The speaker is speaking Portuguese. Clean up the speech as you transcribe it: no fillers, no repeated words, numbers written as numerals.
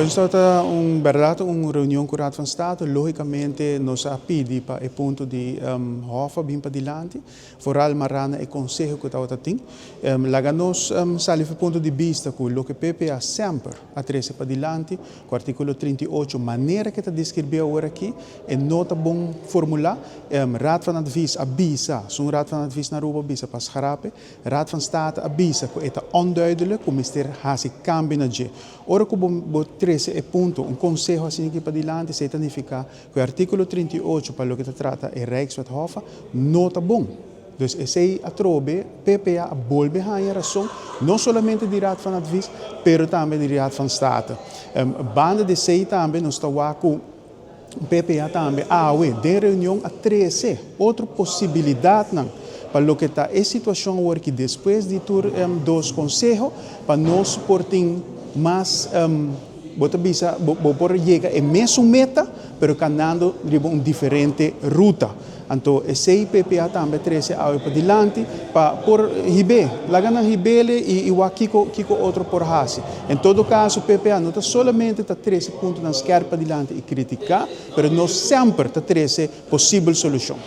stata uma reunião com o Raad van State, logicamente nós pedi para o ponto de hofa bem para diante, vooral marana e conselho que estava tem. Laga nós sali do ponto de vista que o que PPA sempre a trece para diante, com o artigo 38, maneira que está descrevendo agora aqui, é nota bom formular, Raad van Advies avisa, zo'n Raad van Advies na Ruba avisa para schrapen, Raad van State avisa que é onduidelijk, que o Mr. Hasi cambia na G. Ora que o 13 é ponto, conselho assim que para diante, se significa que o artigo 38 para o que trata é Rijkswet nota bom. Dus esse atrobe, PPA a volve a razão, não somente de Raad van Advies, pero também de Raad van State. Banda de sei também, nós estamos com PPA também, de reunião a 13, outra possibilidade não. Para o que está a situação agora que depois de ter dois conselhos, para nós suportar mais bota bisa por llega a mesma meta, pero caminhando de uma diferente ruta. Então, esse PPA também traz para diante para por hibe, lá na hibele e o kiko outro por hasi. Em todo caso, PPA não está somente está 13 pontos na esquerda para diante e criticar, mas nós sempre está 13 possível solução.